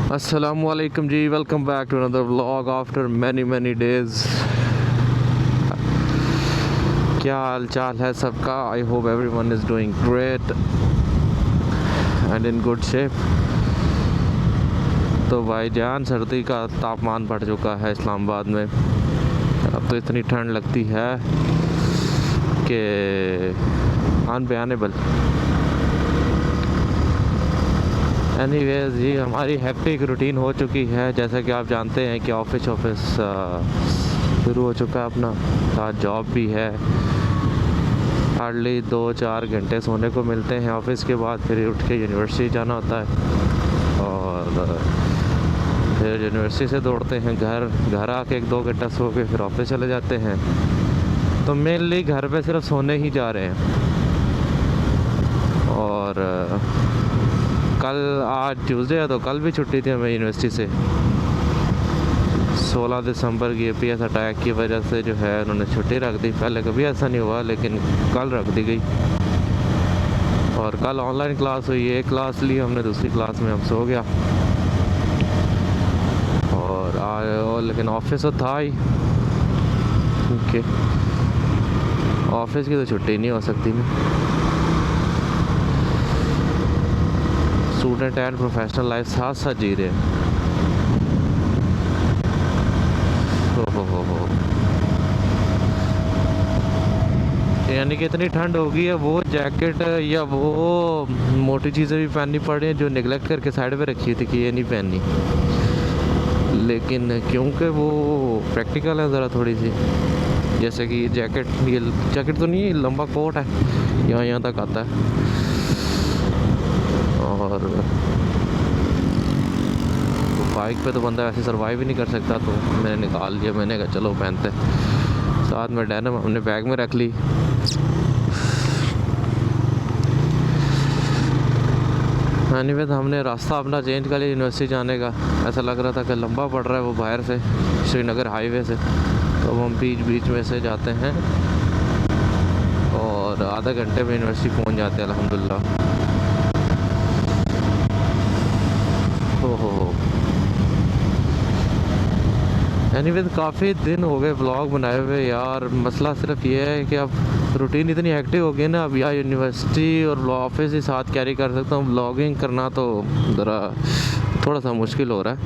Assalamualaikum जी, welcome back to another vlog after many days. क्या हाल चाल है सबका? I hope everyone is doing great and in good shape. तो भाईजान, सर्दी का तापमान बढ़ चुका है इस्लामाबाद में। अब तो इतनी ठंड लगती है कि अनबयानेबल। एनीवेज जी, हमारी हैप्टिक रूटीन हो चुकी है। जैसा कि आप जानते हैं कि ऑफिस शुरू हो चुका है अपना। साथ जॉब भी है। हार्डली 2-4 घंटे सोने को मिलते हैं ऑफिस के बाद। फिर उठ के यूनिवर्सिटी जाना होता है और फिर यूनिवर्सिटी से दौड़ते हैं घर आके 1-2 घंटा सो के फिर ऑफिस चले जाते हैं। तो मेनली घर पे सिर्फ सोने ही जा रहे हैं। और आज ट्यूसडे है तो कल भी छुट्टी थी हमें यूनिवर्सिटी से। 16 दिसंबर की APS अटैक की वजह से जो है उन्होंने छुट्टी रख दी। पहले कभी ऐसा नहीं हुआ, लेकिन कल रख दी गई। और कल ऑनलाइन क्लास हुई। एक क्लास ली हमने, दूसरी क्लास में हम सो गया। और लेकिन ऑफिस तो था ही, क्योंकि ऑफिस की तो छुट्टी नहीं हो सकती ना। स्टूडेंट एंड प्रोफेशनल लाइफ साथ साथ जी रहे हैं। हो यानी कि इतनी ठंड हो गई है, वो जैकेट या वो मोटी चीज़ें भी पहननी पड़ रही हैं जो निगलेक्ट करके साइड पे रखी थी कि ये नहीं पहननी। लेकिन क्योंकि वो प्रैक्टिकल है ज़रा थोड़ी सी, जैसे कि ये जैकेट तो नहीं है, लंबा कोट है, यहाँ तक आता है। और बाइक पे तो बंदा ऐसे सरवाइव ही नहीं कर सकता, तो मैंने निकाल लिया। मैंने कहा चलो पहनते। साथ में डेनिम हमने बैग में रख ली। एनीवेज हमने रास्ता अपना चेंज कर लिया यूनिवर्सिटी जाने का। ऐसा लग रहा था कि लंबा पड़ रहा है वो बाहर से, श्रीनगर हाईवे से। तो हम बीच में से जाते हैं और आधे घंटे में यूनिवर्सिटी पहुंच जाते हैं अल्हम्दुलिल्लाह। हो एनीवेज काफ़ी दिन हो गए ब्लॉग बनाए हुए यार। मसला सिर्फ ये है कि अब रूटीन इतनी एक्टिव हो गई ना, अब या यूनिवर्सिटी और ऑफिस ही साथ कैरी कर सकता हूँ। ब्लॉगिंग करना तो ज़रा थोड़ा सा मुश्किल हो रहा है।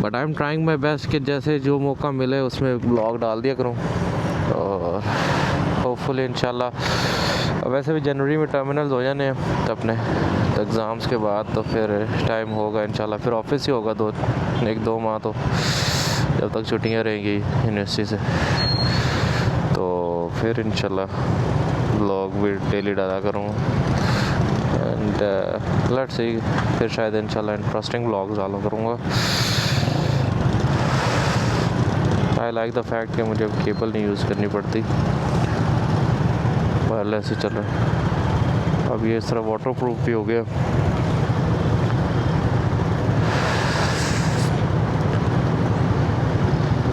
But I am trying my best कि जैसे जो मौका मिले उसमें ब्लॉग डाल दिया करूँ। और होपफुली इंशाल्लाह, वैसे भी जनवरी में टर्मिनल्स हो जाने हैं तो अपने एग्ज़ाम्स के बाद, तो फिर टाइम होगा इंशाल्लाह। फिर ऑफिस ही होगा 1-2 माह, तो जब तक छुट्टियां रहेंगी यूनिवर्सिटी से। तो फिर इंशाल्लाह ब्लॉग भी डेली डाला करूँगा। एंड लेट्स सी, फिर शायद इंशाल्लाह इंटरेस्टिंग ब्लॉग्स डाला करूँगा। आई लाइक द फैक्ट कि मुझे केबल नहीं यूज़ करनी पड़ती, वायरलेस से चल रहा है। अब ये इस तरह वाटर प्रूफ भी हो गया।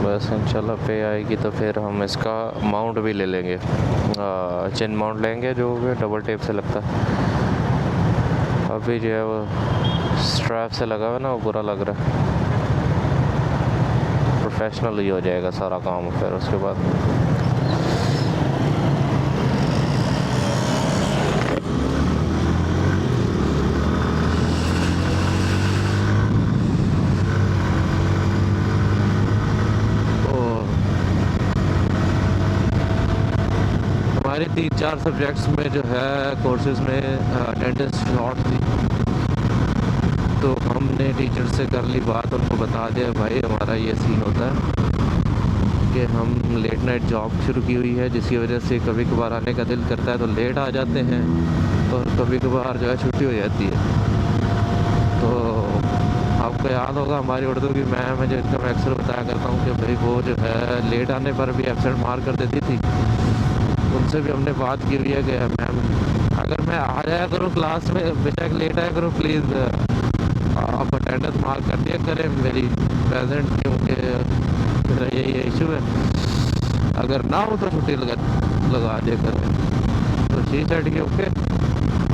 बस इंशाल्लाह पे आएगी तो फिर हम इसका माउंट भी ले लेंगे। चिन माउंट लेंगे जो डबल टेप से लगता है। अभी जो है वो स्ट्रैप से लगा हुआ ना, वो बुरा लग रहा है। प्रोफेशनल ही हो जाएगा सारा काम फिर उसके बाद। हमारे 3-4 सब्जेक्ट्स में जो है कोर्सेज में अटेंडेंस शॉर्ट थी। तो हमने टीचर से कर ली बात, उनको बता दिया भाई हमारा ये सीन होता है कि हम लेट नाइट जॉब शुरू की हुई है, जिसकी वजह से कभी कभार आने का दिल करता है तो लेट आ जाते हैं, और कभी कभार जो है छुट्टी हो जाती है। तो आपको याद होगा हमारी उर्दू की मैम है, जिनका मैं अक्सर बताया करता हूँ कि भाई वो जो है लेट आने पर भी एब्सेंट मार कर देती थी। उनसे भी हमने बात की हुई है कि मैम अगर मैं आ जाया करूँ क्लास में, बेशक लेट आया करूँ, प्लीज़ आप अटेंडेंस मार्क कर दिया करें मेरी प्रेजेंट, क्योंकि मेरा यही इशू है। अगर ना हो तो छुट्टी लगा दिया करें। तो शी सेड कि ओके।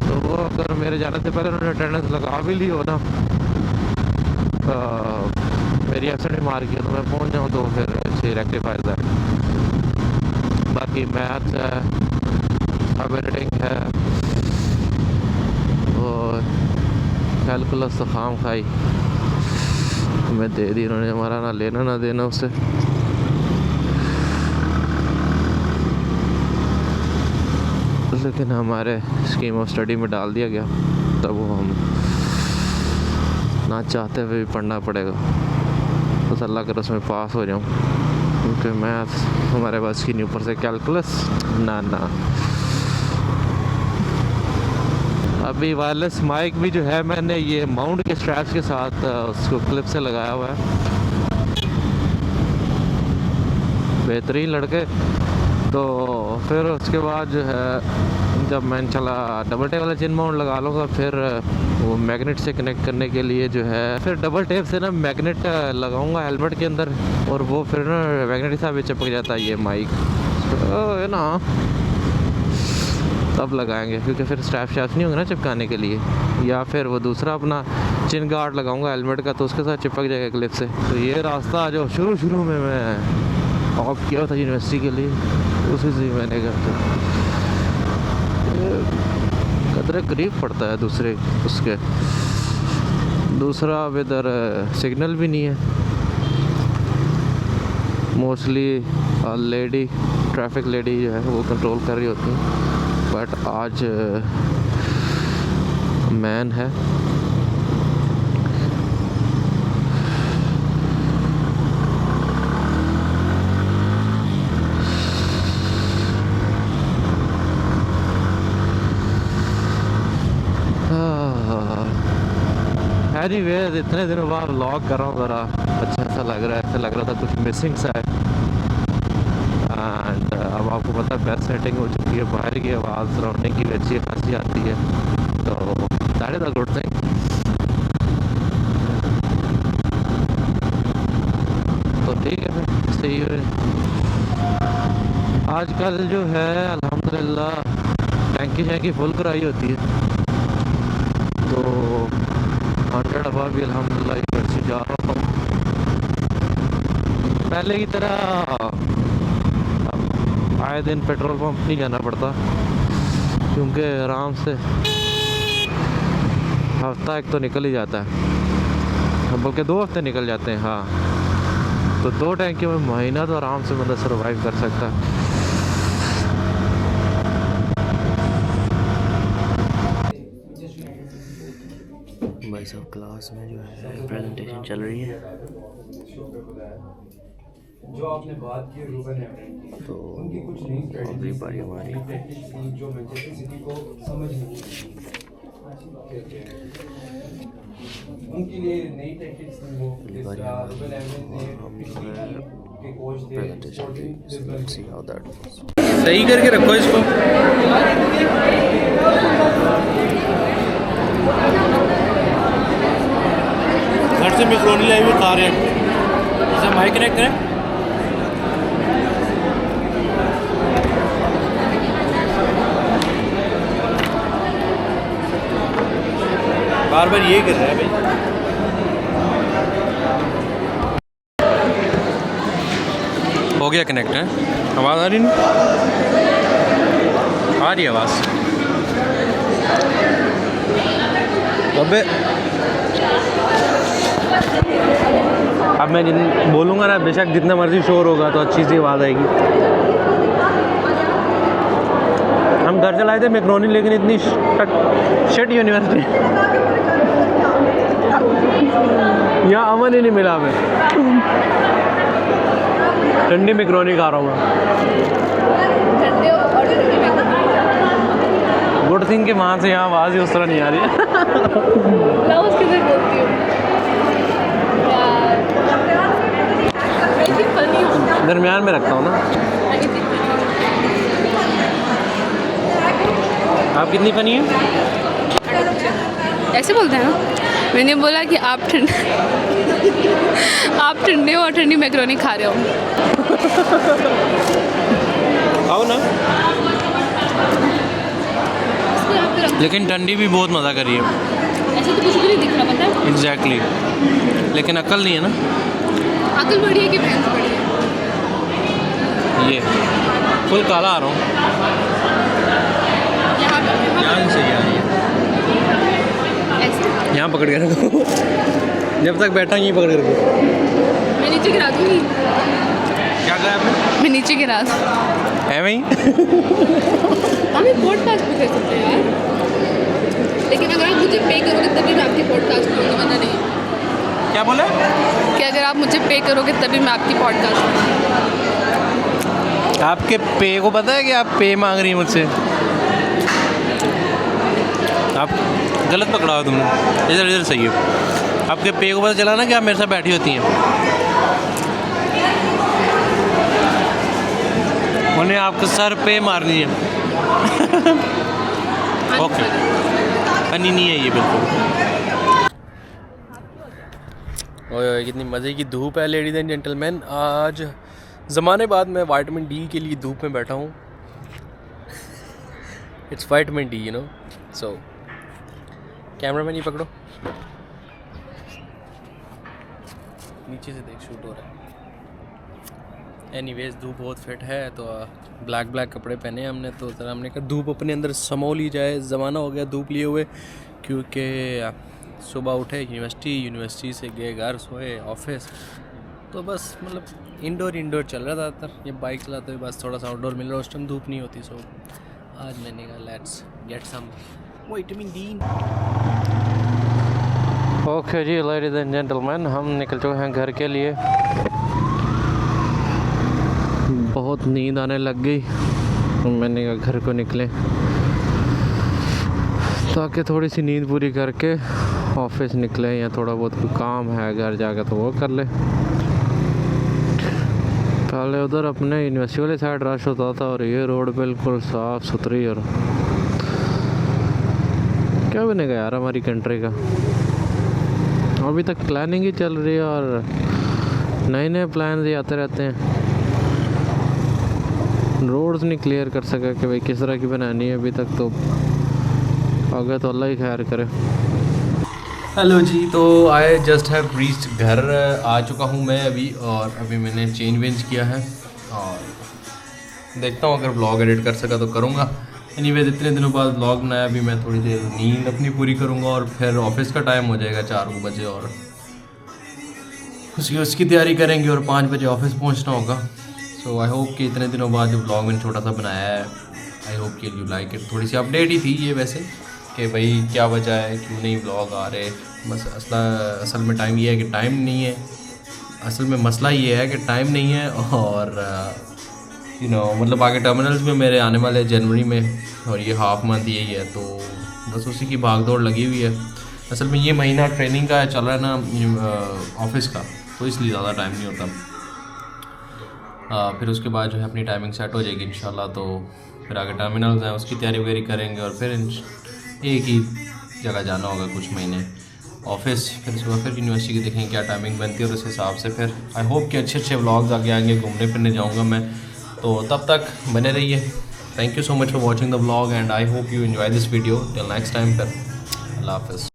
तो वो अगर मेरे जाने से पहले उन्होंने अटेंडेंस लगा भी ली हो ना, मेरी एब्सेंट भी मार किया तो मैं पहुंच जाऊं तो फिर शी रेक्टिफाइज दैट। बाकी मैथ्स है, अब एडिटिंग है और कैलकुलस तो खाम खाई मैं दे दी उन्होंने, हमारा ना लेना ना देना उससे। लेकिन हमारे स्कीम ऑफ स्टडी में डाल दिया गया, तब वो हम ना चाहते हुए भी पढ़ना पड़ेगा। बस अल्लाह कर उसमें पास हो जाऊँ, क्योंकि मैथ्स हमारे पास की नहीं, ऊपर से कैलकुलस ना। अभी वायरलेस माइक भी जो है मैंने ये माउंट के स्ट्रैप्स के साथ उसको क्लिप से लगाया हुआ है। बेहतरीन लड़के। तो फिर उसके बाद जो है जब मैंने चला डबल टेप वाला चिन माउंट लगा लूँगा, फिर वो मैग्नेट से कनेक्ट करने के लिए जो है फिर डबल टेप से ना मैग्नेट लगाऊंगा हेलमेट के अंदर, और वो फिर ना मैग्नेट के साथ भी चिपक जाता है ये माइक, तो है ना तब लगाएंगे, क्योंकि फिर स्ट्रैप नहीं होंगे ना चिपकाने के लिए। या फिर वो दूसरा अपना चिन गार्ड लगाऊंगा हेलमेट का, तो उसके साथ चिपक जाएगा क्लिप से। तो ये रास्ता जो शुरू में मैं ऑफ किया था यूनिवर्सिटी के लिए, उसी से मैंने करता कदरे करीब पड़ता है दूसरे उसके। दूसरा अब इधर सिग्नल भी नहीं है, मोस्टली लेडी ट्रैफिक लेडी जो है वो कंट्रोल कर रही होती है, बट आज मैन है। एनीवेज इतने दिनों बाद व्लॉग कर रहा हूँ, ज़रा अच्छा सा लग रहा है, ऐसा लग रहा था कुछ मिसिंग सा है। एंड अब आपको पता है बेस्ट सेटिंग हो चुकी है, बाहर की आवाज़ सराउंडिंग की भी अच्छी खासी आती है, तो that is a good thing. तो ठीक है फिर सही है। आजकल जो है अल्हम्दुलिल्लाह टैंकी फुल कराई होती है, तो 100 अबा भी अल्हम्दुलिल्लाह यूनिवर्सिटी जा रहा हूँ। पहले की तरह आए दिन पेट्रोल पंप नहीं जाना पड़ता, क्योंकि आराम से हफ्ता एक तो निकल ही जाता है, बल्कि 2 हफ्ते निकल जाते हैं। हाँ, तो 2 टैंकियों में महीना तो आराम से बंदा सर्वाइव कर सकता है। भाई साहब क्लास में जो है प्रेजेंटेशन चल रही है, जो आपने बात की रूबन है, तो उनकी कुछ नई स्ट्रेटजी बारी हमारी जो मैनचेस्टर सिटी को समझ नहीं उनके लिए नई टैक्टिक्स वो रूबन एमन के कोच थे प्रेजेंटेशन सी हाउ दैट सही करके रखो इसको। घर से मैक्रोनी लाई हुई खा रहे हैं, इसे माइक कनेक्ट करें। बार बार ये कर रहा है भाई। हो गया कनेक्ट है, आवाज़ आ रही नहीं? आ रही आवाज़। अबे अब मैं बोलूँगा ना, बेशक जितना मर्जी शोर होगा तो अच्छी सी आवाज़ आएगी। हम घर चलाए थे मैक्रोनी, लेकिन इतनी शिट यूनिवर्सिटी यहाँ अमन ही नहीं मिला। हमें ठंडी मैक्रोनी खा रहा हूँ मैं। गुड थिंग कि वहाँ से यहाँ आवाज़ ही उस तरह नहीं आ रही है। दरमियान में रखता हूँ ना। आप कितनी फनी हैं? ऐसे बोलते हैं ना। मैंने बोला कि आप ठंडे हो और ठंडी मैक्रोनी खा रहे हो। आओ ना। लेकिन ठंडी भी बहुत मज़ा कर रही है। ऐसे तो कुछ भी नहीं दिख रहा, पता है? एग्जैक्टली लेकिन अकल नहीं है ना। अकल बड़ी है कि भैंस बड़ी है? ये फुल काला आ रहा हूँ। यहाँ पे यहाँ से आ रही है, ऐसे यहाँ पकड़ के रखो। जब तक बैठा यहीं पकड़ के रखो। मैं नीचे गिरा दूँगी। क्या कहा आपने? मैं नीचे गिरा दूँ। है वहीं। हम एक पॉडकास्ट भी कर सकते हैं यार, लेकिन अगर आप मुझे पे करोगे तभी मैं आपकी पॉडकास्ट करूँगी, वरना नहीं। क्या बोला? कि अगर आप मुझे पे करोगे तभी मैं आपकी पॉडकास्ट करूँगी। आपके पे को पता है कि आप पे मांग रही हैं मुझसे? आप गलत पकड़ा हो तुमने। इधर इधर सही है। आपके पे को पता चला ना कि आप मेरे साथ बैठी होती हैं। उन्हें आपके सर पे मारनी है। ओके, फनी नहीं है ये बिल्कुल। ओए ओए कितनी मज़े की धूप है लेडीज़ एंड जेंटलमैन। आज ज़माने बाद मैं विटामिन डी के लिए धूप में बैठा हूँ। It's vitamin D you know. So camera man ये पकड़ो, नीचे से देख शूट हो रहा है। एनीवेज धूप बहुत फिट है तो ब्लैक ब्लैक कपड़े पहने हैं हमने, तो ज़रा हमने कहा धूप अपने अंदर समो ली जाए। ज़माना हो गया धूप लिए हुए, क्योंकि सुबह उठे यूनिवर्सिटी से गए घर, सोए ऑफिस, तो बस मतलब इंडोर चल रहा था ज़्यादातर। ये बाइक चलाते हुए बस थोड़ा सा आउटडोर मिल रहा है, उस टाइम धूप नहीं होती। सो आज मैंने कहा let's get some vitamin D. Okay जी लेडीज एंड जेंटलमैन, हम निकल चुके हैं घर के लिए। बहुत नींद आने लग गई, तो मैंने कहा घर को निकले ताकि थोड़ी सी नींद पूरी करके ऑफिस निकले, या थोड़ा बहुत कोई काम है घर जाकर तो वो कर ले। पहले उधर अपने यूनिवर्सिटी वाली साइड रश होता था, और ये रोड बिल्कुल साफ़ सुथरी, और क्या बनेगा यार हमारी कंट्री का। अभी तक प्लानिंग ही चल रही है और नए नए प्लान ही आते रहते हैं। रोड्स नहीं क्लियर कर सका कि भाई किस तरह की बनानी है अभी तक, तो आगे तो अल्लाह ही खैर करे। हेलो जी, तो आई जस्ट हैव रीच्ड घर। आ चुका हूँ मैं अभी, और अभी मैंने चेंज वेंज किया है, और देखता हूँ अगर व्लॉग एडिट कर सका तो करूँगा। एनीवेज इतने दिनों बाद व्लॉग बनाया, अभी मैं थोड़ी देर नींद अपनी पूरी करूँगा, और फिर ऑफिस का टाइम हो जाएगा 4 बजे, और उसकी तैयारी करेंगे, और 5 बजे ऑफिस पहुँचना होगा। सो आई होप कि इतने दिनों बाद जो ब्लॉग मैंने छोटा सा बनाया है, आई होप कि यू लाइक इट। थोड़ी सी अपडेट ही थी ये वैसे, कि भाई क्या वजह है, क्यों नहीं ब्लॉग आ रहे। बस असल में टाइम ये है कि टाइम नहीं है। असल में मसला ये है कि टाइम नहीं है, और यू नो मतलब आगे टर्मिनल्स में मेरे आने वाले जनवरी में, और ये हाफ मंथ यही है, तो बस उसी की भाग दौड़ लगी हुई है। असल में ये महीना ट्रेनिंग का चल रहा है ना ऑफिस का, तो इसलिए ज़्यादा टाइम नहीं होता। फिर उसके बाद जो है अपनी टाइमिंग सेट हो जाएगी इंशाल्लाह, तो फिर आगे टर्मिनल्स हैं उसकी तैयारी वगैरह करेंगे, और फिर एक ही जगह जाना होगा कुछ महीने ऑफिस। फिर सुबह फिर यूनिवर्सिटी की देखेंगे क्या टाइमिंग बनती है, और उस हिसाब से फिर आई होप कि अच्छे अच्छे व्लॉग्स आगे आएंगे, घूमने फिरने जाऊँगा मैं। तो तब तक बने रहिए। Thank you so much for watching the vlog, and I hope you enjoy this video. Till next time, फिर अल्लाह हाफ़िज़।